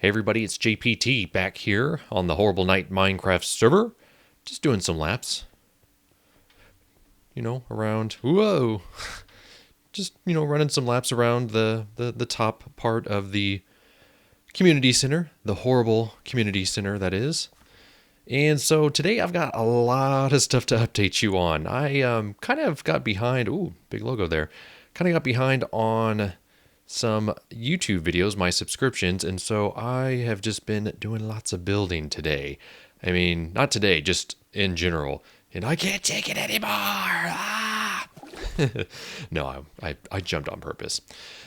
Hey everybody, it's JPT back here on the Horrible Night Minecraft server. Just doing some laps, around. Whoa! Just, running some laps around the top part of the community center, the horrible community center that is. And so today I've got a lot of stuff to update you on. I kind of got behind, ooh, big logo there. Kind of got behind on some YouTube videos, my subscriptions, and so I have just been doing lots of building today. I mean, not today, just in general. And I can't take it anymore. Ah! No, I jumped on purpose.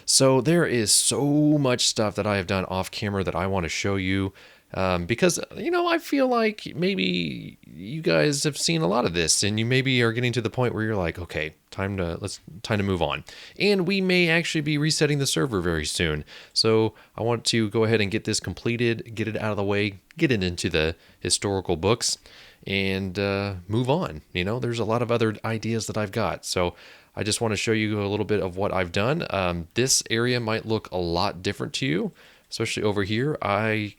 So there is so much stuff that I have done off camera that I want to show you. Because, I feel like maybe you guys have seen a lot of this and you maybe are getting to the point where you're like, okay, time to move on. And we may actually be resetting the server very soon. So I want to go ahead and get this completed, get it out of the way, get it into the historical books and move on. There's a lot of other ideas that I've got. So I just want to show you a little bit of what I've done. This area might look a lot different to you, especially over here. I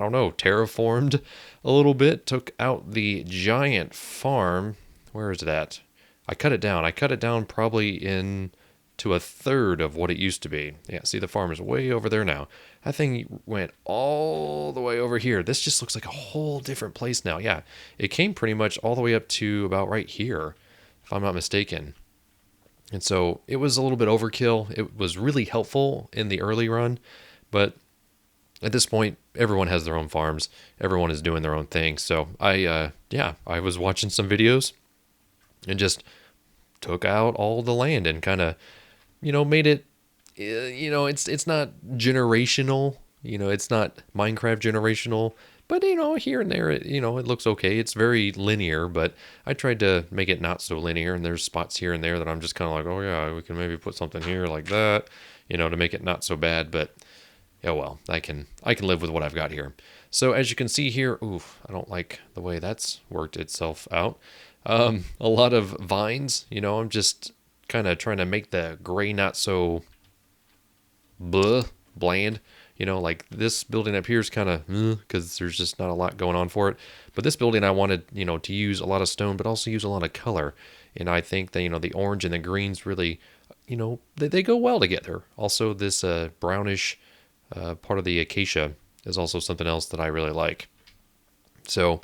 don't know, terraformed a little bit, took out the giant farm. Where is it at? I cut it down. I cut it down probably to a third of what it used to be. Yeah, see, the farm is way over there now. That thing went all the way over here. This just looks like a whole different place now. Yeah, it came pretty much all the way up to about right here, if I'm not mistaken. And so it was a little bit overkill. It was really helpful in the early run, but at this point, everyone has their own farms. Everyone is doing their own thing. So I was watching some videos and just took out all the land and kind of, made it, it's not generational, it's not Minecraft generational, but, here and there, it looks okay. It's very linear, but I tried to make it not so linear. And there's spots here and there that I'm just kind of like, oh yeah, we can maybe put something here like that, to make it not so bad. But yeah, well, I can live with what I've got here. So as you can see here, I don't like the way that's worked itself out. A lot of vines, I'm just kind of trying to make the gray not so bland. Like this building up here is kind of because there's just not a lot going on for it. But this building I wanted, to use a lot of stone, but also use a lot of color. And I think that, the orange and the greens really, they go well together. Also, this brownish part of the acacia is also something else that I really like. So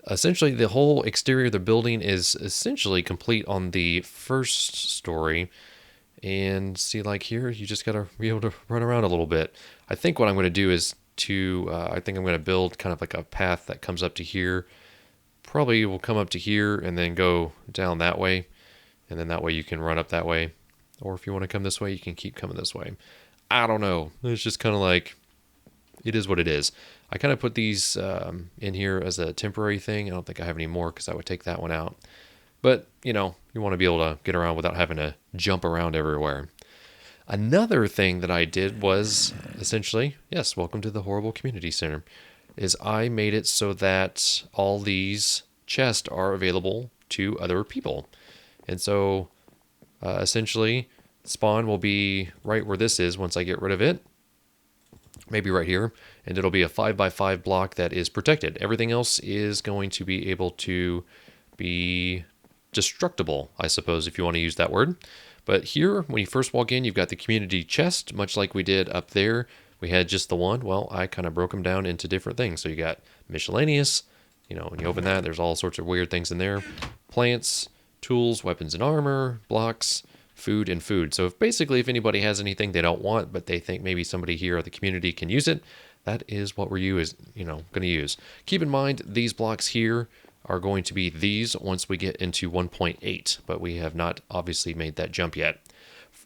essentially the whole exterior of the building is essentially complete on the first story. And see, like here, you just got to be able to run around a little bit. I think what I'm going to do is I think I'm going to build kind of like a path that comes up to here. Probably will come up to here and then go down that way. And then that way you can run up that way. Or if you want to come this way, you can keep coming this way. I don't know. It's just kind of like, it is what it is. I kind of put these in here as a temporary thing. I don't think I have any more because I would take that one out. But, you want to be able to get around without having to jump around everywhere. Another thing that I did was essentially, yes, welcome to the Horrible Community Center, is I made it so that all these chests are available to other people. And so essentially, spawn will be right where this is once I get rid of it. Maybe right here. And it'll be a 5x5 block that is protected. Everything else is going to be able to be destructible, I suppose, if you want to use that word. But here, when you first walk in, you've got the community chest, much like we did up there. We had just the one. Well, I kind of broke them down into different things. So you got miscellaneous, when you open that, there's all sorts of weird things in there. Plants, tools, weapons and armor, blocks, food, and food. So if anybody has anything they don't want, but they think maybe somebody here at the community can use it, that is what we're going to use. Keep in mind, these blocks here are going to be these once we get into 1.8, but we have not obviously made that jump yet.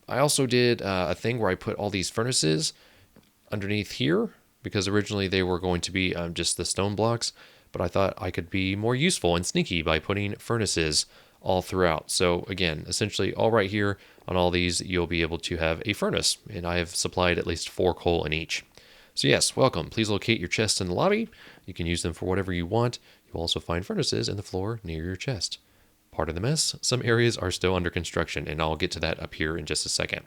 I also did a thing where I put all these furnaces underneath here because originally they were going to be just the stone blocks, but I thought I could be more useful and sneaky by putting furnaces all throughout. So again, essentially all right here on all these, you'll be able to have a furnace, and I have supplied at least 4 coal in each. So yes, welcome. Please locate your chests in the lobby. You can use them for whatever you want. You'll also find furnaces in the floor near your chest. Part of the mess, some areas are still under construction, and I'll get to that up here in just a second.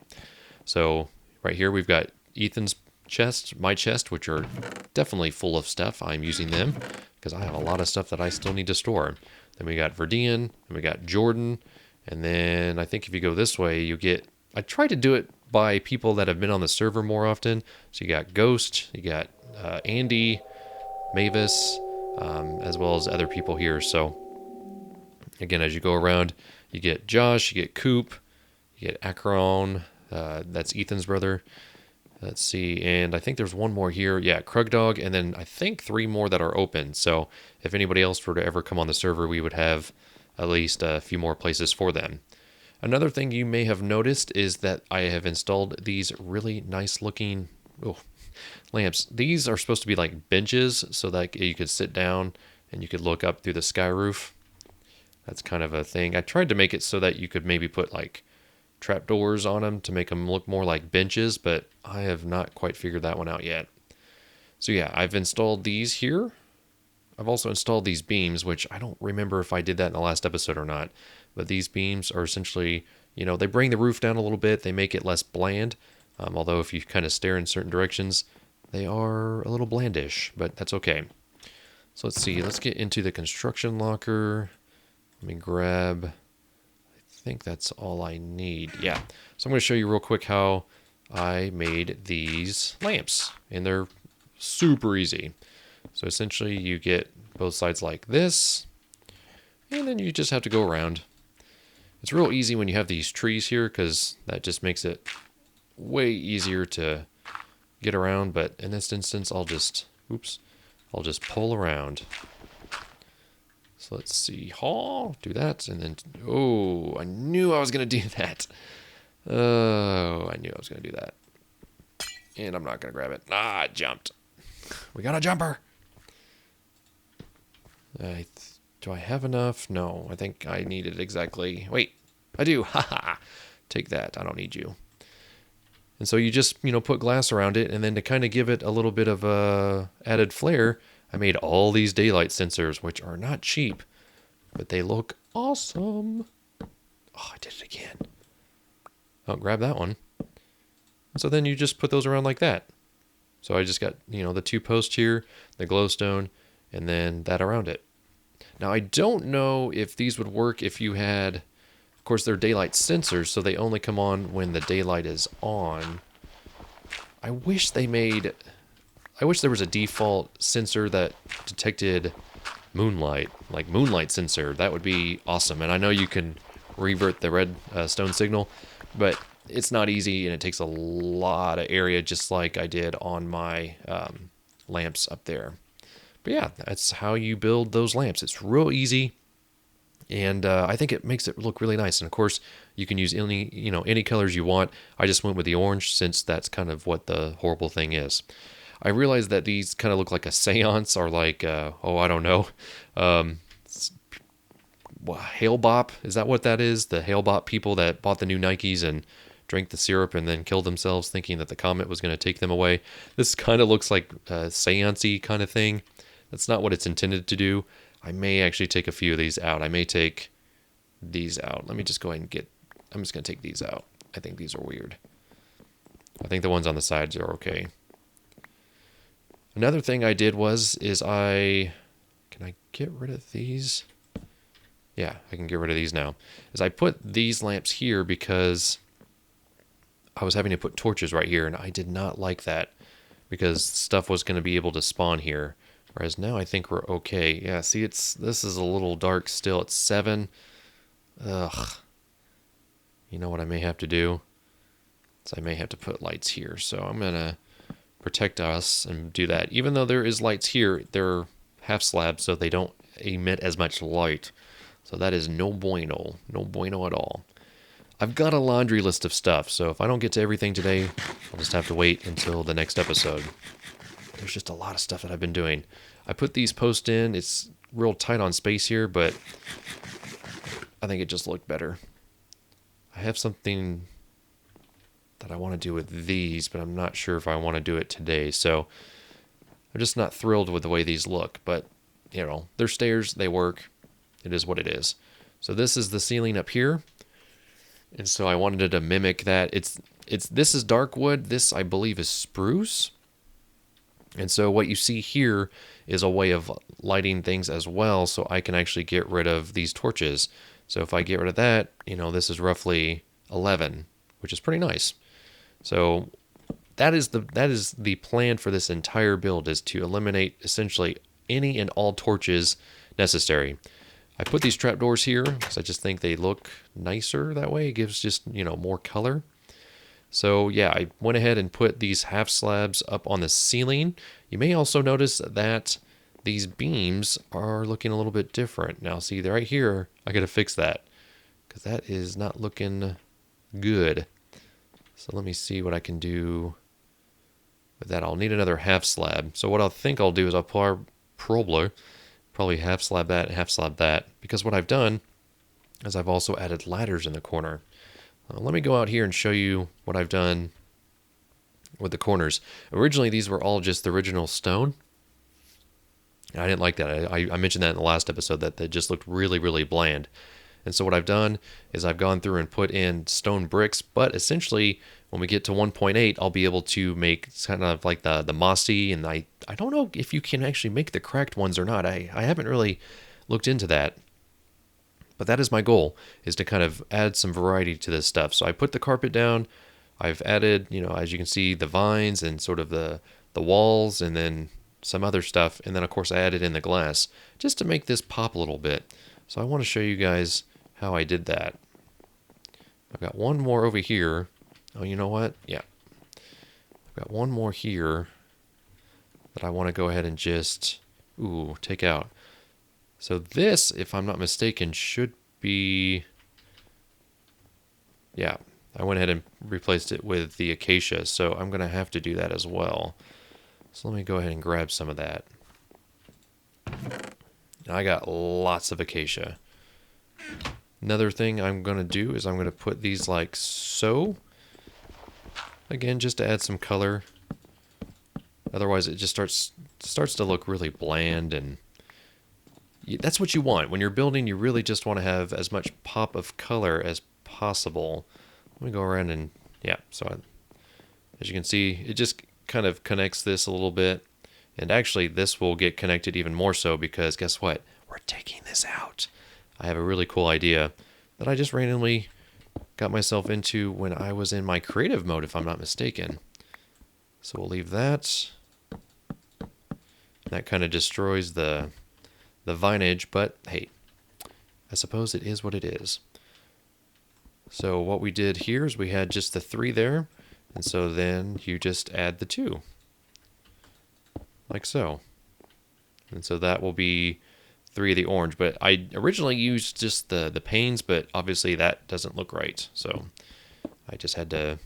So right here we've got Ethan's chests, my chest, which are definitely full of stuff. I'm using them because I have a lot of stuff that I still need to store. Then we got Verdian, and we got Jordan, and then I think if you go this way, you get. I try to do it by people that have been on the server more often. So you got Ghost, you got Andy, Mavis, as well as other people here. So again, as you go around, you get Josh, you get Coop, you get Akron, that's Ethan's brother. Let's see, and I think there's one more here. Yeah, Krugdog, and then I think 3 more that are open. So if anybody else were to ever come on the server, we would have at least a few more places for them. Another thing you may have noticed is that I have installed these really nice looking lamps. These are supposed to be like benches so that you could sit down and you could look up through the sky roof. That's kind of a thing. I tried to make it so that you could maybe put like trapdoors on them to make them look more like benches, but I have not quite figured that one out yet. So yeah, I've installed these here. I've also installed these beams, which I don't remember if I did that in the last episode or not, but these beams are essentially, they bring the roof down a little bit. They make it less bland, although if you kind of stare in certain directions, they are a little blandish, but that's okay. So let's see, let's get into the construction locker. Let me grab, I think that's all I need. Yeah, so I'm going to show you real quick how I made these lamps, and they're super easy. So essentially you get both sides like this, and then you just have to go around. It's real easy when you have these trees here because that just makes it way easier to get around, but in this instance I'll just pull around. So let's see, do that, and then, I knew I was going to do that. I knew I was going to do that. And I'm not going to grab it. It jumped. We got a jumper. Do I have enough? No, I think I need it exactly. Wait, I do. Haha. Take that. I don't need you. And so you just, put glass around it, and then to kind of give it a little bit of added flair, I made all these daylight sensors, which are not cheap, but they look awesome. Oh, I did it again. Oh, grab that one. And so then you just put those around like that. So I just got, the 2 posts here, the glowstone, and then that around it. Now, I don't know if these would work if you had, of course, they're daylight sensors, so they only come on when the daylight is on. I wish there was a default sensor that detected moonlight, like moonlight sensor. That would be awesome. And I know you can revert the red stone signal, but it's not easy and it takes a lot of area, just like I did on my lamps up there. But yeah, that's how you build those lamps. It's real easy, and I think it makes it look really nice. And of course, you can use any colors you want. I just went with the orange since that's kind of what the horrible thing is. I realized that these kind of look like a seance, or like I don't know, Hail Bop. Is that what that is? The Hail Bop people that bought the new Nikes and drank the syrup and then killed themselves thinking that the comet was going to take them away. This kind of looks like a seance-y kind of thing. That's not what it's intended to do. I may actually take a few of these out. I may take these out. Let me just go ahead and I'm just going to take these out. I think these are weird. I think the ones on the sides are okay. Another thing I did can I get rid of these? Yeah, I can get rid of these now. I put these lamps here because I was having to put torches right here, and I did not like that because stuff was going to be able to spawn here. Whereas now I think we're okay. Yeah, see, this is a little dark still. It's 7. Ugh. You know what I may have to do? I may have to put lights here. So I'm going to protect us and do that. Even though there is lights here, they're half slabs, so they don't emit as much light. So that is no bueno. No bueno at all. I've got a laundry list of stuff, so if I don't get to everything today, I'll just have to wait until the next episode. There's just a lot of stuff that I've been doing. I put these posts in. It's real tight on space here, but I think it just looked better. I have something that I want to do with these, but I'm not sure if I want to do it today. So I'm just not thrilled with the way these look, but they're stairs, they work. It is what it is. So this is the ceiling up here. And so I wanted to mimic that. This is dark wood. This, I believe, is spruce. And so what you see here is a way of lighting things as well, so I can actually get rid of these torches. So if I get rid of that, this is roughly 11, which is pretty nice. So that is the plan for this entire build, is to eliminate essentially any and all torches necessary. I put these trapdoors here because I just think they look nicer that way. It gives just, more color. So yeah, I went ahead and put these half slabs up on the ceiling. You may also notice that these beams are looking a little bit different. Now see, right here, I gotta fix that because that is not looking good. So let me see what I can do with that. I'll need another half slab. So what I think I'll do is I'll probably half slab that and half slab that, because what I've done is I've also added ladders in the corner. Let me go out here and show you what I've done with the corners. Originally, these were all just the original stone. I didn't like that. I mentioned that in the last episode, that they just looked really, really bland. And so what I've done is I've gone through and put in stone bricks, but essentially when we get to 1.8, I'll be able to make kind of like the mossy, and I don't know if you can actually make the cracked ones or not. I haven't really looked into that. But that is my goal, is to kind of add some variety to this stuff. So I put the carpet down. I've added, as you can see, the vines and sort of the walls, and then some other stuff. And then, of course, I added in the glass just to make this pop a little bit. So I want to show you guys how I did that. I've got one more over here. Oh, you know what? Yeah. I've got one more here that I want to go ahead and just, take out. So this, if I'm not mistaken, should be, yeah, I went ahead and replaced it with the acacia, so I'm going to have to do that as well. So let me go ahead and grab some of that. I got lots of acacia. Another thing I'm going to do is I'm going to put these like so. Again, just to add some color. Otherwise, it just starts to look really bland, and that's what you want. When you're building, you really just want to have as much pop of color as possible. Let me go around and, yeah, so as you can see, it just kind of connects this a little bit. And actually, this will get connected even more so, because guess what? We're taking this out. I have a really cool idea that I just randomly got myself into when I was in my creative mode, if I'm not mistaken. So we'll leave that. That kind of destroys the vinage, but hey, I suppose it is what it is. So what we did here is we had just the 3 there, and so then you just add the 2, like so. And so that will be 3 of the orange, but I originally used just the panes, but obviously that doesn't look right, so I just had to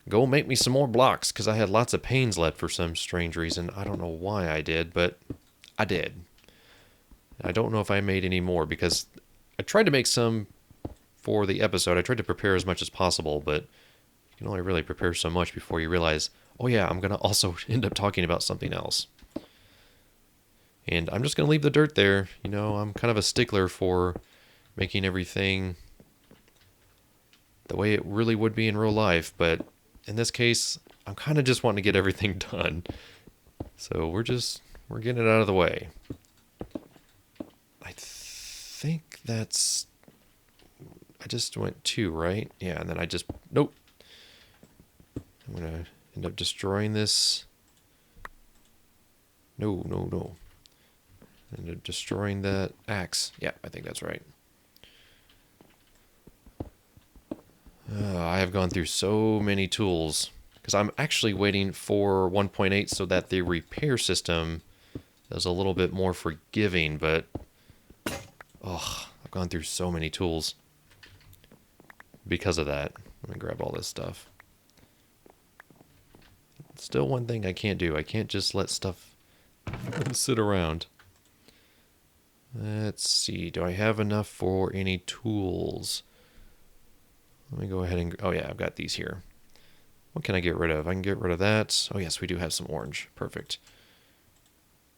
go make me some more blocks, because I had lots of panes left for some strange reason. I don't know why I did, but I did. I don't know if I made any more, because I tried to make some for the episode. I tried to prepare as much as possible, but you can only really prepare so much before you realize, oh yeah, I'm going to also end up talking about something else. And I'm just going to leave the dirt there. I'm kind of a stickler for making everything the way it really would be in real life, but in this case, I'm kind of just wanting to get everything done. So we're getting it out of the way. I think that's, I just went 2, right? Yeah, and then I just, nope. I'm going to end up destroying this. No. End up destroying that axe. Yeah, I think that's right. I have gone through so many tools, because I'm actually waiting for 1.8 so that the repair system is a little bit more forgiving, but I've gone through so many tools because of that. Let me grab all this stuff. Still one thing I can't do. I can't just let stuff sit around. Let's see. Do I have enough for any tools? Let me go ahead and, oh yeah, I've got these here. What can I get rid of? I can get rid of that. Oh yes, we do have some orange. Perfect.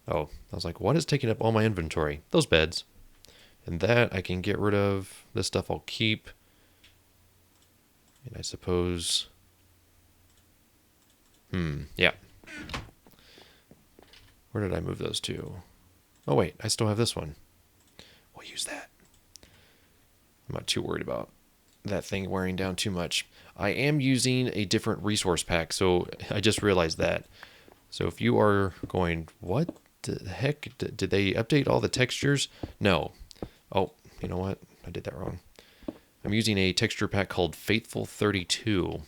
Oh, I was like, what is taking up all my inventory? Those beds. And that I can get rid of. This stuff I'll keep. And I suppose, yeah. Where did I move those to? Oh wait, I still have this one. We'll use that. I'm not too worried about that thing wearing down too much. I am using a different resource pack, so I just realized that. So if you are going, what the heck? Did they update all the textures? No. Oh, you know what? I did that wrong. I'm using a texture pack called Faithful 32.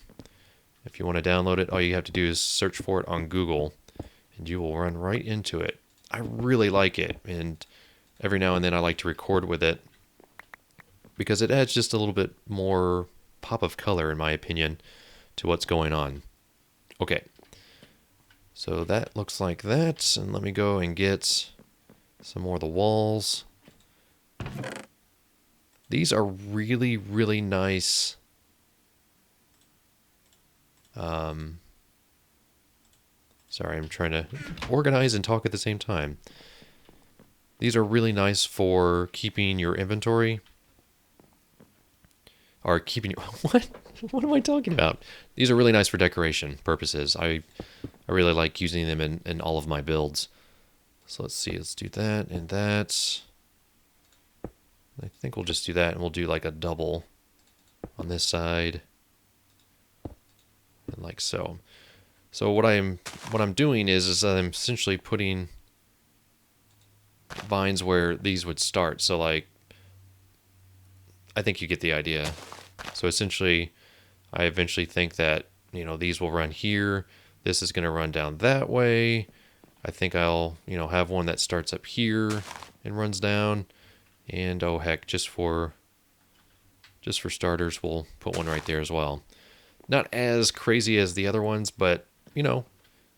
If you want to download it, all you have to do is search for it on Google, and you will run right into it. I really like it, and every now and then I like to record with it because it adds just a little bit more pop of color, in my opinion, to what's going on. Okay, so that looks like that, and let me go and get some more of the walls. These are really, really nice. Sorry, I'm trying to organize and talk at the same time. These are really nice for keeping your inventory. Or keeping your... What? What am I talking about? These are really nice for decoration purposes. I really like using them in all of my builds. So let's see. Let's do that and that. I think we'll just do that, and we'll do like a double on this side. And like so. So what I'm doing is I'm essentially putting vines where these would start. So like, I think you get the idea. So essentially, I eventually think that, you know, these will run here. This is going to run down that way. I think I'll, you know, have one that starts up here and runs down. And oh heck, just for starters, we'll put one right there as well. Not as crazy as the other ones, but, you know,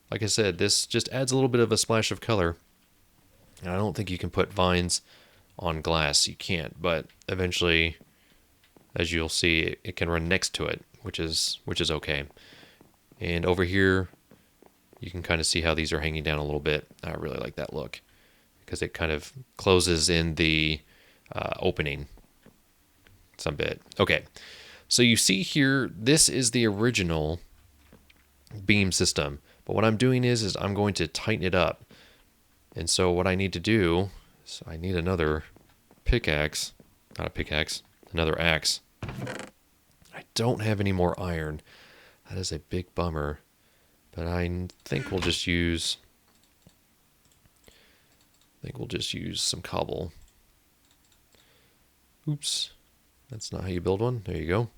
like I said, this just adds a little bit of a splash of color. And I don't think you can put vines on glass. You can't, but eventually, as you'll see, it can run next to it, which is okay. And over here, you can kind of see how these are hanging down a little bit. I really like that look because it kind of closes in the opening some bit. Okay, so you see here, this is the original beam system, but what I'm doing is I'm going to tighten it up. And so what I need to do is I need another pickaxe, not a pickaxe, another axe. I don't have any more iron. That is a big bummer, but I think we'll just use some cobble. Oops, that's not how you build one. There you go.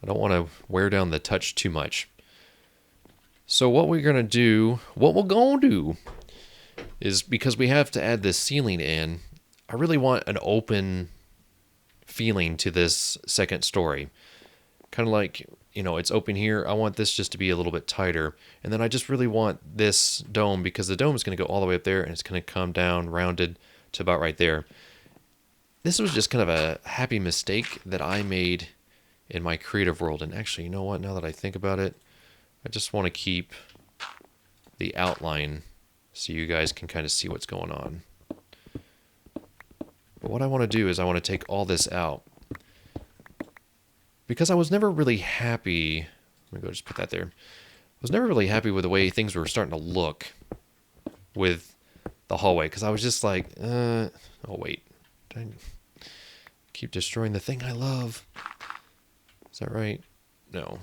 I don't want to wear down the touch too much. So what we're going to do, is because we have to add this ceiling in, I really want an open feeling to this second story. Kind of like, you know, it's open here. I want this just to be a little bit tighter. And then I just really want this dome, because the dome is going to go all the way up there and it's going to come down rounded to about right there. This was just kind of a happy mistake that I made in my creative world. And actually, you know what? Now that I think about it, I just want to keep the outline so you guys can kind of see what's going on. But what I want to do is I want to take all this out, because I was never really happy. Let me go just put that there. I was never really happy with the way things were starting to look with the hallway, because I was just like, oh wait, did I keep destroying the thing I love? Is that right? No.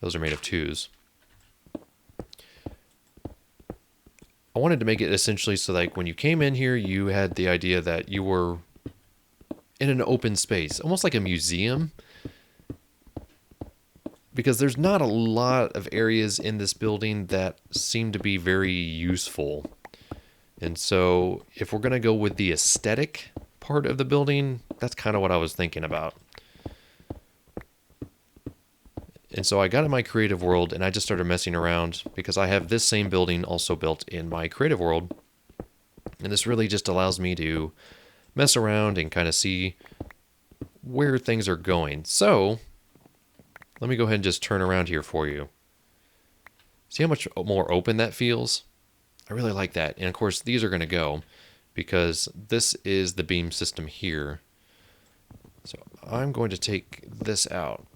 Those are made of 2s. I wanted to make it essentially so like when you came in here, you had the idea that you were in an open space, almost like a museum. Because there's not a lot of areas in this building that seem to be very useful. And so if we're going to go with the aesthetic part of the building, that's kind of what I was thinking about. And so I got in my creative world and I just started messing around, because I have this same building also built in my creative world. And this really just allows me to mess around and kind of see where things are going. So let me go ahead and just turn around here for you. See how much more open that feels? I really like that. And of course, these are going to go because this is the beam system here. So I'm going to take this out.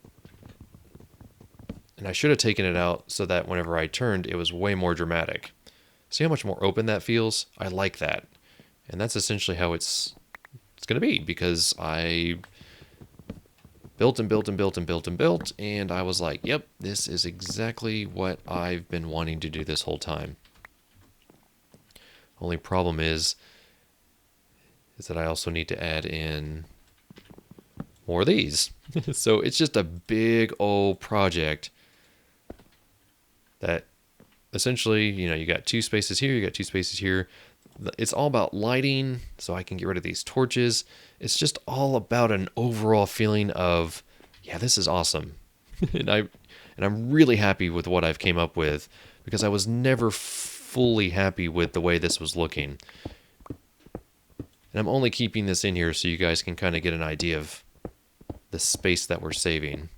And I should have taken it out so that whenever I turned, it was way more dramatic. See how much more open that feels? I like that. And that's essentially how it's going to be, because I built and built and built and built and built, and I was like, yep, this is exactly what I've been wanting to do this whole time. Only problem is that I also need to add in more of these. So it's just a big old project that essentially, you got 2 spaces here, you got 2 spaces here. It's all about lighting, so I can get rid of these torches. It's just all about an overall feeling of, yeah, this is awesome. and I'm really happy with what I've came up with, because I was never fully happy with the way this was looking. And I'm only keeping this in here so you guys can kind of get an idea of the space that we're saving.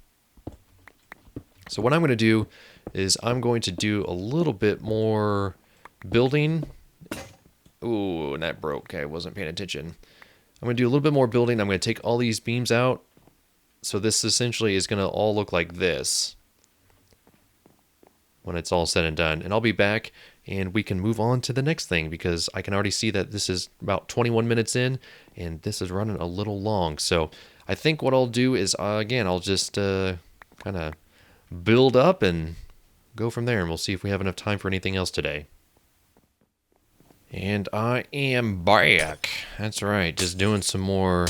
So what I'm going to do is I'm going to do a little bit more building. Ooh, and that broke. I wasn't paying attention. I'm going to do a little bit more building. I'm going to take all these beams out. So this essentially is going to all look like this when it's all said and done. And I'll be back and we can move on to the next thing, because I can already see that this is about 21 minutes in and this is running a little long. So I think what I'll do is, again, I'll just kind of build up and go from there, and we'll see if we have enough time for anything else today. And I am back. That's right, just doing some more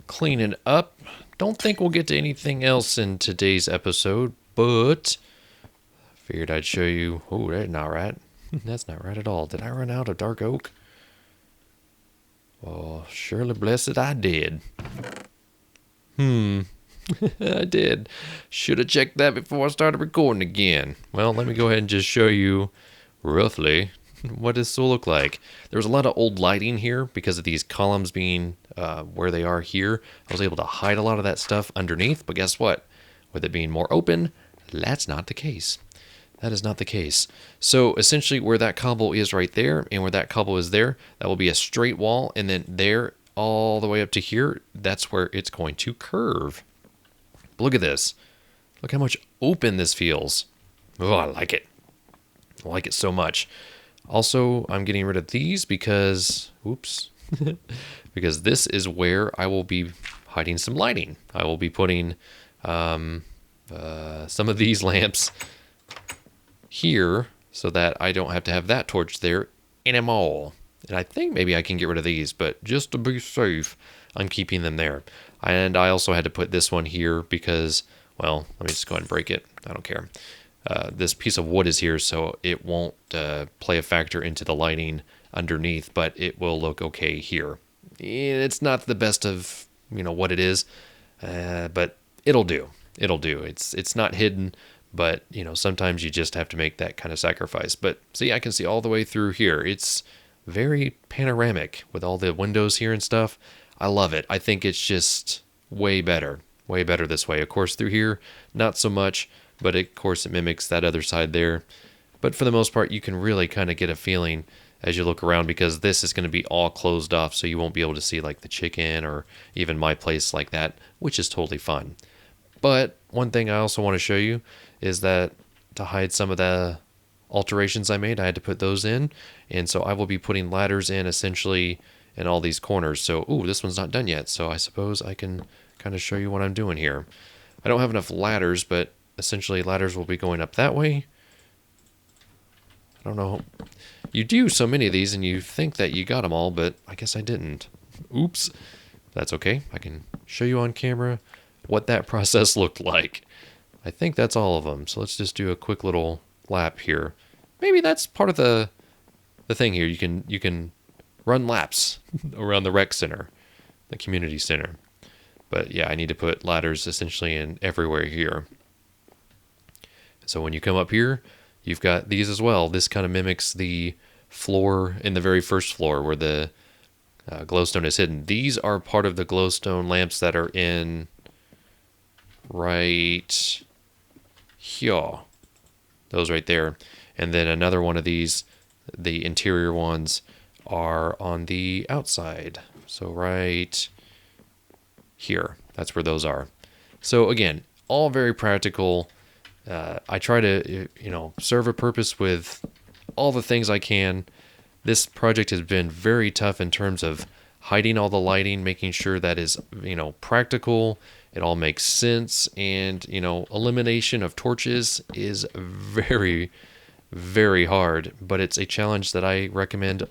cleaning up. Don't think we'll get to anything else in today's episode, but figured I'd show you. Oh, that's not right. That's not right at all. Did I run out of dark oak? Oh, surely blessed I did. I did. Should have checked that before I started recording again. Well, let me go ahead and just show you roughly what this will look like. There's a lot of old lighting here because of these columns being where they are here. I was able to hide a lot of that stuff underneath, but guess what? With it being more open, that's not the case. That is not the case. So essentially where that cobble is right there and where that cobble is there, that will be a straight wall, and then there all the way up to here, that's where it's going to curve. But look at this. Look how much open this feels. Oh, I like it. I like it so much. Also, I'm getting rid of these because, oops, because this is where I will be hiding some lighting. I will be putting some of these lamps here so that I don't have to have that torch there anymore. And I think maybe I can get rid of these, but just to be safe, I'm keeping them there. And I also had to put this one here because, well, let me just go ahead and break it. I don't care. This piece of wood is here, so it won't play a factor into the lighting underneath, but it will look okay here. It's not the best of, what it is, but it'll do. It'll do. It's not hidden, but, sometimes you just have to make that kind of sacrifice. But see, I can see all the way through here. It's very panoramic with all the windows here and stuff. I love it. I think it's just way better this way. Of course, through here, not so much, but of course it mimics that other side there. But for the most part, you can really kind of get a feeling as you look around, because this is going to be all closed off, so you won't be able to see like the chicken or even my place like that, which is totally fun. But one thing I also want to show you is that to hide some of the alterations I made, I had to put those in. And so I will be putting ladders in essentially in all these corners. So, ooh, this one's not done yet. So I suppose I can kind of show you what I'm doing here. I don't have enough ladders, but essentially ladders will be going up that way. I don't know. You do so many of these and you think that you got them all, but I guess I didn't. Oops. That's okay. I can show you on camera what that process looked like. I think that's all of them. So let's just do a quick little lap here. Maybe that's part of the thing here. You can run laps around the rec center, the community center. But yeah, I need to put ladders essentially in everywhere here. So when you come up here, you've got these as well. This kind of mimics the floor in the very first floor where the glowstone is hidden. These are part of the glowstone lamps that are in right here. Those right there. And then another one of these, the interior ones, are on the outside. So right here. That's where those are. So again, all very practical. I try to, serve a purpose with all the things I can. This project has been very tough in terms of hiding all the lighting, making sure that is, practical. It all makes sense. And, elimination of torches is very, very hard, but it's a challenge that I recommend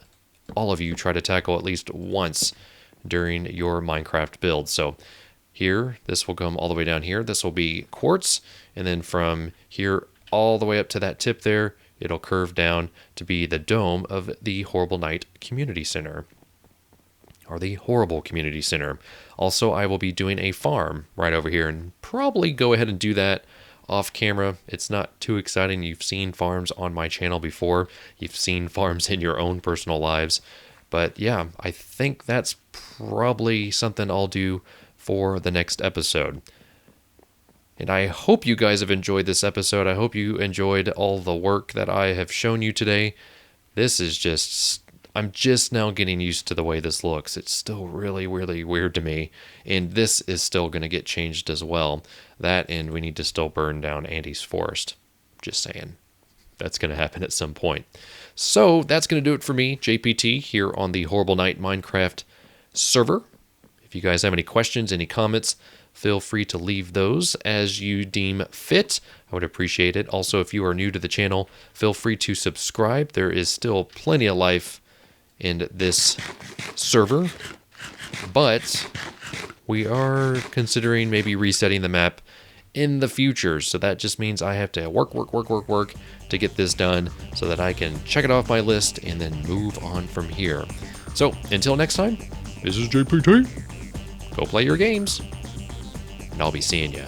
all of you try to tackle at least once during your Minecraft build. So here, this will come all the way down here. This will be quartz, and then from here all the way up to that tip there, it'll curve down to be the dome of the Horrible Night Community Center, or the Horrible Community Center. Also, I will be doing a farm right over here, and probably go ahead and do that off camera. It's not too exciting. You've seen farms on my channel before. You've seen farms in your own personal lives. But yeah, I think that's probably something I'll do for the next episode. And I hope you guys have enjoyed this episode. I hope you enjoyed all the work that I have shown you today. This is just, I'm just now getting used to the way this looks. It's still really, really weird to me. And this is still going to get changed as well. That, and we need to still burn down Andy's forest. Just saying. That's going to happen at some point. So that's going to do it for me, JPT, here on the Horrible Night Minecraft server. If you guys have any questions, any comments, feel free to leave those as you deem fit. I would appreciate it. Also, if you are new to the channel, feel free to subscribe. There is still plenty of life in this server, but we are considering maybe resetting the map in the future. So that just means I have to work to get this done so that I can check it off my list and then move on from here. So until next time, this is JPT. Go play your games, and I'll be seeing ya.